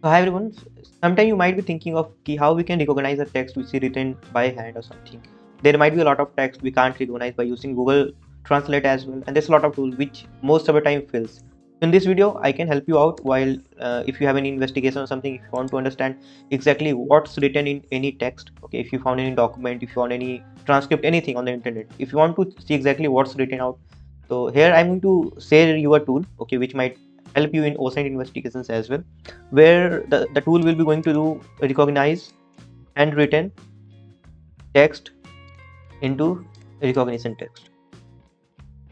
So hi everyone. Sometimes you might be thinking of how we can recognize a text which is written by hand or something. There might be a lot of text we can't recognize by using Google Translate as well, and there's a lot of tools which most of the time fails. In this video, I can help you out while if you have any investigation or something, if you want to understand exactly what's written in any text. Okay, if you found any document, if you found any transcript, anything on the internet, if you want to see exactly what's written out. So here I'm going to share you a tool, okay, which might help you in OSINT investigations as well, where the tool will be going to do recognize handwritten text into recognition text.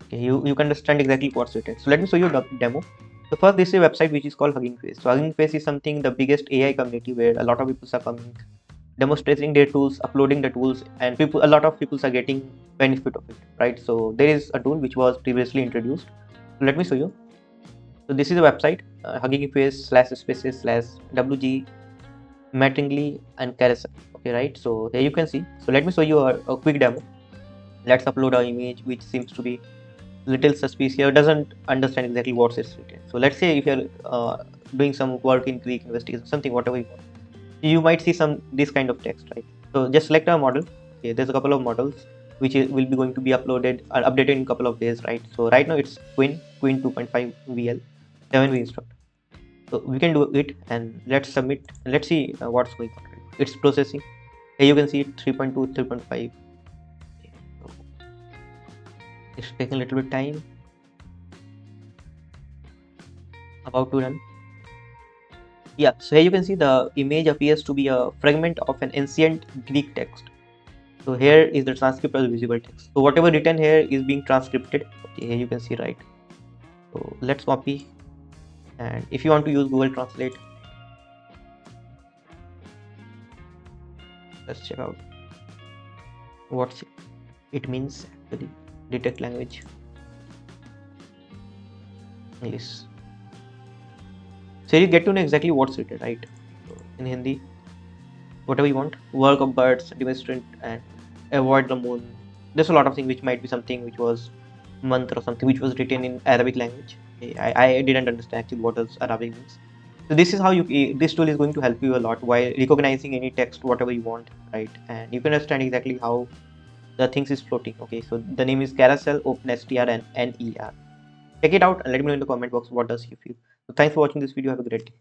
Okay, you can understand exactly what's written. So let me show you the demo. So first, this is a website which is called Hugging Face. So Hugging Face is something the biggest AI community where a lot of people are coming, demonstrating their tools, uploading the tools, and a lot of people are getting benefit of it, right? So there is a tool which was previously introduced. So let me show you. So this is a website, Hugging Face /spaces/WG Mattingly and Carousel. Okay, right? So here you can see. So let me show you a quick demo. Let's upload our image, which seems to be little suspicious here, doesn't understand exactly what's it's written. So let's say if you're doing some work in Greek investigation, something, whatever you want, you might see some this kind of text, right? So just select a model. Okay, there's a couple of models which will be going to be uploaded or updated in a couple of days, right? So right now it's Queen 2.5 VL 7V instruct. So we can do it and let's submit. Let's see what's going on. It's processing. Here you can see it 3.2, 3.5. So it's taking a little bit time. About to run. Yeah, so here you can see the image appears to be a fragment of an ancient Greek text. So here is the transcript of the visible text. So whatever written here is being transcribed. Okay, here you can see, right? So let's copy. And if you want to use Google Translate, let's check out what it means actually. Detect language, English. So you get to know exactly what's written, right? So in Hindi, whatever you want, work of birds, demonstrate and avoid the moon. There's a lot of things which might be something which was mantra or something which was written in Arabic language. Okay, I didn't understand actually what does Arabic means. So this is how this tool is going to help you a lot while recognizing any text, whatever you want, right? And you can understand exactly how the things is floating. Okay, so the name is Carousel, OpenSTR and NER. Check it out and let me know in the comment box what does you feel. So thanks for watching this video. Have a great day.